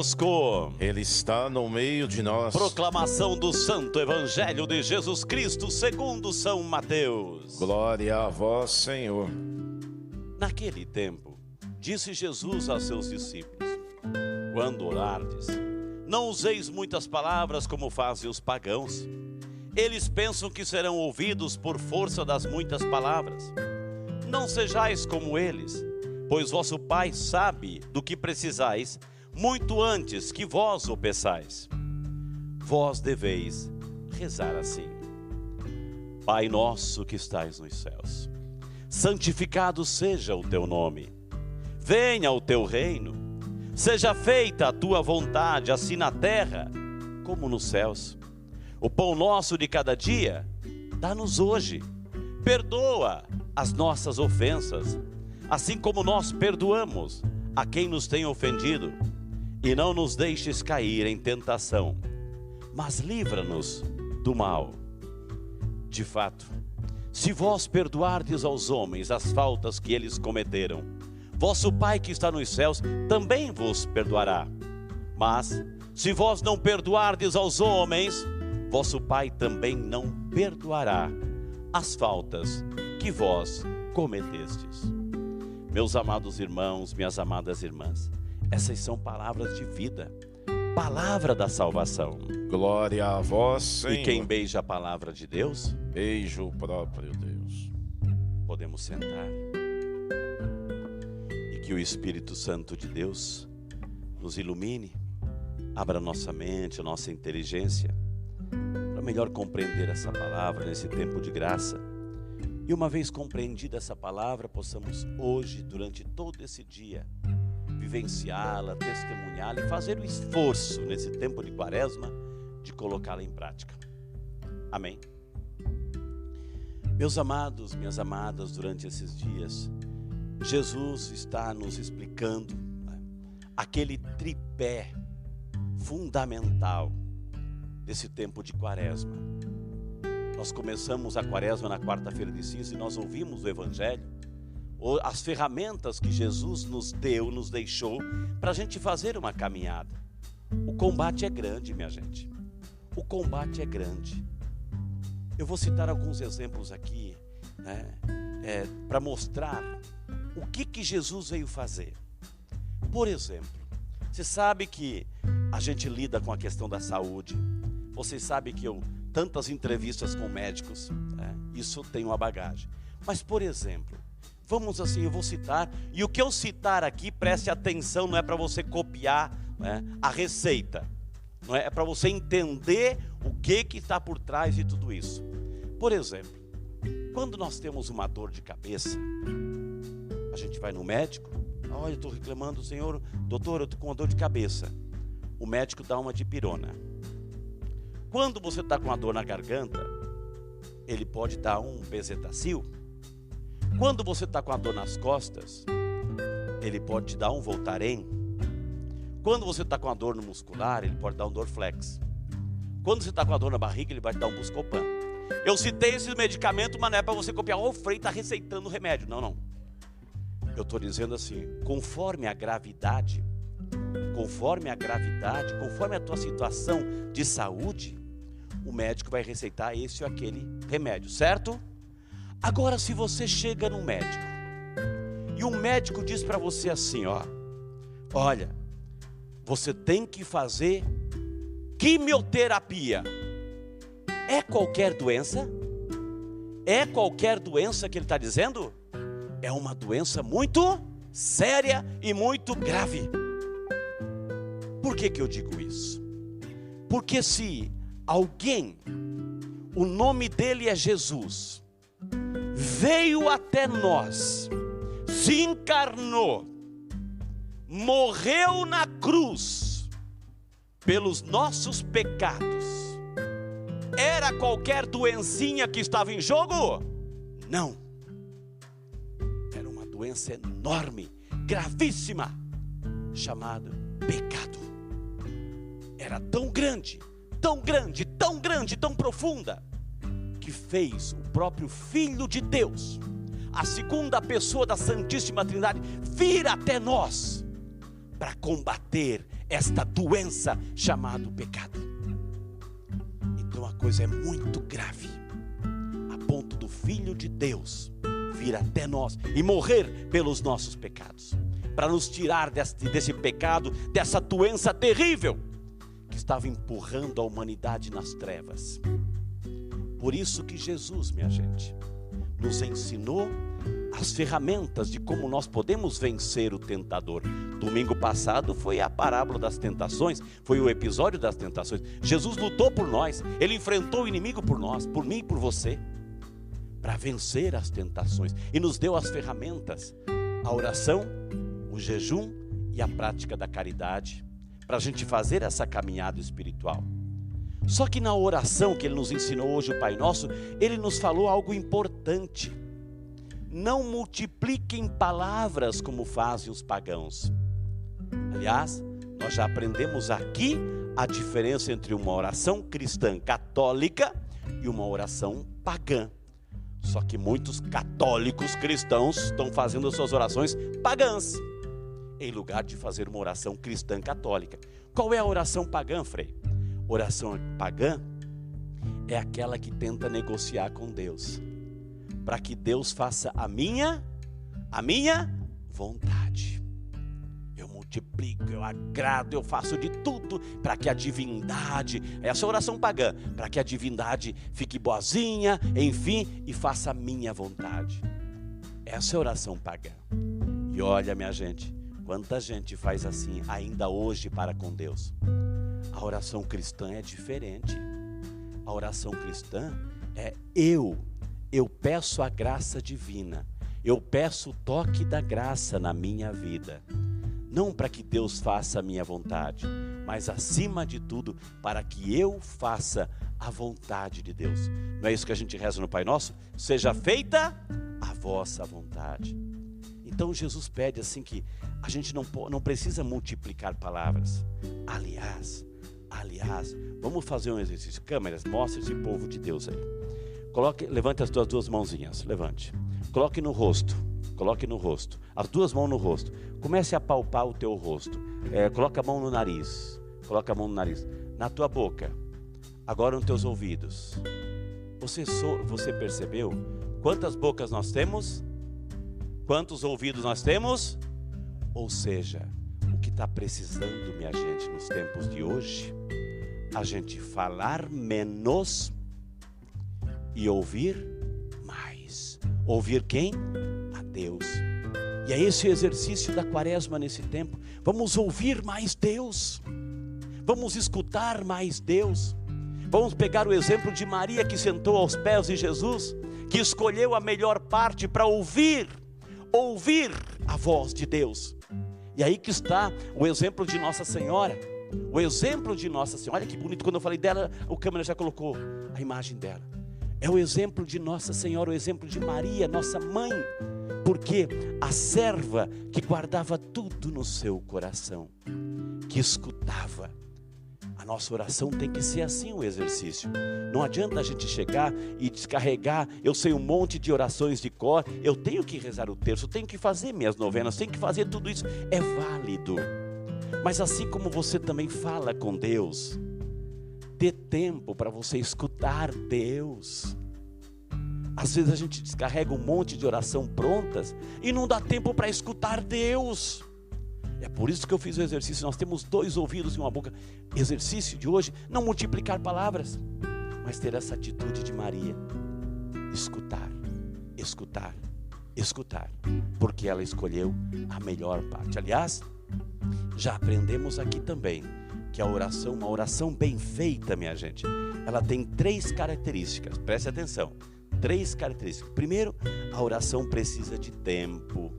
conosco. Ele está no meio de nós. Proclamação do Santo Evangelho de Jesus Cristo segundo São Mateus. Glória a vós, Senhor. Naquele tempo, disse Jesus aos seus discípulos: quando orardes, não useis muitas palavras como fazem os pagãos. Eles pensam que serão ouvidos por força das muitas palavras. Não sejais como eles, pois vosso Pai sabe do que precisais, muito antes que vós o peçais. Vós deveis rezar assim: Pai nosso que estais nos céus, santificado seja o teu nome. Venha o teu reino. Seja feita a tua vontade, assim na terra como nos céus. O pão nosso de cada dia, dá-nos hoje. Perdoa as nossas ofensas, assim como nós perdoamos a quem nos tem ofendido. E não nos deixes cair em tentação, mas livra-nos do mal. De fato, se vós perdoardes aos homens as faltas que eles cometeram, vosso Pai que está nos céus também vos perdoará. Mas, se vós não perdoardes aos homens, vosso Pai também não perdoará as faltas que vós cometestes. Meus amados irmãos, minhas amadas irmãs, essas são palavras de vida, palavra da salvação. Glória a vós, Senhor. E quem beija a palavra de Deus, beija o próprio Deus. Podemos sentar. E que o Espírito Santo de Deus nos ilumine, abra nossa mente, nossa inteligência, para melhor compreender essa palavra nesse tempo de graça. E uma vez compreendida essa palavra, possamos hoje, durante todo esse dia, vivenciá-la, testemunhá-la e fazer o esforço nesse tempo de quaresma de colocá-la em prática. Amém? Meus amados, minhas amadas, durante esses dias, Jesus está nos explicando, né, aquele tripé fundamental desse tempo de quaresma. Nós começamos a quaresma na quarta-feira de cinzas e nós ouvimos o Evangelho, as ferramentas que Jesus nos deu, nos deixou para a gente fazer uma caminhada. O combate é grande, minha gente. O combate é grande. Eu vou citar alguns exemplos aqui, né, para mostrar o que Jesus veio fazer. Por exemplo, você sabe que a gente lida com a questão da saúde. Você sabe que tantas entrevistas com médicos, né, isso tem uma bagagem. Mas, por exemplo, vamos assim, eu vou citar, e o que eu citar aqui, preste atenção, não é para você copiar, né, a receita, não é para você entender o que está por trás de tudo isso. Por exemplo, quando nós temos uma dor de cabeça, a gente vai no médico: olha, eu estou reclamando, senhor, doutor, eu estou com uma dor de cabeça. O médico dá uma dipirona. Quando você está com uma dor na garganta, ele pode dar um bezetacil. Quando você está com a dor nas costas, ele pode te dar um Voltaren. Quando você está com a dor no muscular, ele pode dar um Dorflex. Quando você está com a dor na barriga, ele vai te dar um Buscopan. Eu citei esse medicamento, mas não é para você copiar. O Frei está receitando o remédio. Não. Eu estou dizendo assim, conforme a gravidade, conforme a tua situação de saúde, o médico vai receitar esse ou aquele remédio, certo? Agora, se você chega no médico e o médico diz para você assim, olha, você tem que fazer quimioterapia. É qualquer doença? É qualquer doença que ele está dizendo? É uma doença muito séria e muito grave. Por que eu digo isso? Porque se alguém, o nome dele é Jesus, veio até nós, se encarnou, morreu na cruz pelos nossos pecados, era qualquer doencinha que estava em jogo? Não. Era uma doença enorme, gravíssima, chamada pecado. Era tão grande, tão profunda, que fez o próprio Filho de Deus, a segunda pessoa da Santíssima Trindade, vir até nós para combater esta doença chamada pecado. Então a coisa é muito grave, a ponto do Filho de Deus vir até nós e morrer pelos nossos pecados, para nos tirar desse pecado, dessa doença terrível que estava empurrando a humanidade nas trevas. Por isso que Jesus, minha gente, nos ensinou as ferramentas de como nós podemos vencer o tentador. Domingo passado foi a parábola das tentações, foi o episódio das tentações. Jesus lutou por nós, Ele enfrentou o inimigo por nós, por mim e por você, para vencer as tentações, e nos deu as ferramentas, a oração, o jejum e a prática da caridade, para a gente fazer essa caminhada espiritual. Só que na oração que Ele nos ensinou hoje, o Pai Nosso, Ele nos falou algo importante: não multipliquem palavras como fazem os pagãos. Aliás, nós já aprendemos aqui a diferença entre uma oração cristã católica e uma oração pagã. Só que muitos católicos cristãos estão fazendo as suas orações pagãs, em lugar de fazer uma oração cristã católica. Qual é a oração pagã, Frei? Oração pagã é aquela que tenta negociar com Deus, para que Deus faça a minha vontade. Eu multiplico, eu agrado, eu faço de tudo para que a divindade, essa é a oração pagã, para que a divindade fique boazinha, enfim, e faça a minha vontade. Essa é a oração pagã. E olha, minha gente, quanta gente faz assim ainda hoje para com Deus. A oração cristã é diferente. A oração cristã é eu peço a graça divina, eu peço o toque da graça na minha vida, não para que Deus faça a minha vontade, mas acima de tudo, para que eu faça a vontade de Deus. Não é isso que a gente reza no Pai Nosso? Seja feita a vossa vontade. Então Jesus pede assim que a gente não precisa multiplicar palavras. Aliás, vamos fazer um exercício. Câmeras, mostre esse povo de Deus aí. Levante as tuas duas mãozinhas, levante. Coloque no rosto, as duas mãos no rosto. Comece a palpar o teu rosto. Coloque a mão no nariz, na tua boca, agora nos teus ouvidos. Você percebeu quantas bocas nós temos? Quantos ouvidos nós temos? Ou seja, o que está precisando, minha gente, nos tempos de hoje, a gente falar menos e ouvir mais. Ouvir quem? A Deus. E é esse o exercício da quaresma nesse tempo. Vamos ouvir mais Deus, vamos escutar mais Deus. Vamos pegar o exemplo de Maria, que sentou aos pés de Jesus, que escolheu a melhor parte para ouvir a voz de Deus. E aí que está o exemplo de Nossa Senhora. O exemplo de Nossa Senhora, olha que bonito, quando eu falei dela, o câmera já colocou a imagem dela. É o exemplo de Nossa Senhora, o exemplo de Maria, nossa mãe, porque a serva que guardava tudo no seu coração, que escutava. A nossa oração tem que ser assim, o exercício. Não adianta a gente chegar e descarregar, eu sei um monte de orações de cor, eu tenho que rezar o terço, tenho que fazer minhas novenas, tenho que fazer tudo isso, é válido. Mas assim como você também fala com Deus, dê tempo para você escutar Deus. Às vezes a gente descarrega um monte de oração prontas e não dá tempo para escutar Deus. É por isso que eu fiz o exercício. Nós temos 2 ouvidos e uma boca. Exercício de hoje, não multiplicar palavras, mas ter essa atitude de Maria. Escutar, porque ela escolheu a melhor parte. Aliás, já aprendemos aqui também que a oração, uma oração bem feita, minha gente, ela tem 3 características. Preste atenção, 3 características. Primeiro, a oração precisa de tempo.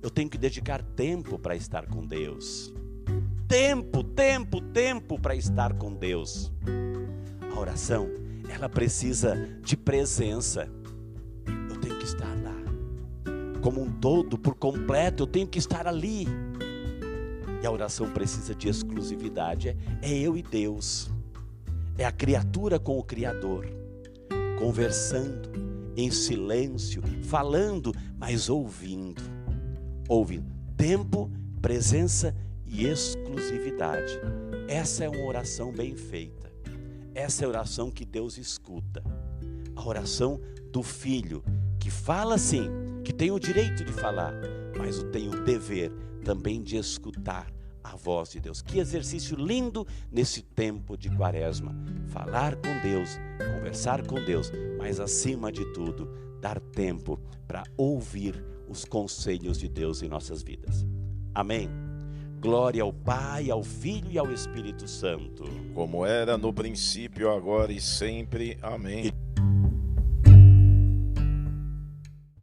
Eu tenho que dedicar tempo para estar com Deus. Tempo para estar com Deus. A oração, ela precisa de presença. Eu tenho que estar lá. Como um todo, por completo, eu tenho que estar ali. E a oração precisa de exclusividade. É eu e Deus. É a criatura com o Criador. Conversando, em silêncio, falando, mas ouvindo. Tempo, presença e exclusividade. Essa é uma oração bem feita. Essa é a oração que Deus escuta. A oração do filho, que fala sim, que tem o direito de falar, mas tem o dever também de escutar a voz de Deus. Que exercício lindo nesse tempo de Quaresma. Falar com Deus, conversar com Deus, mas acima de tudo, dar tempo para ouvir os conselhos de Deus em nossas vidas. Amém. Glória ao Pai, ao Filho e ao Espírito Santo. Como era no princípio, agora e sempre. Amém.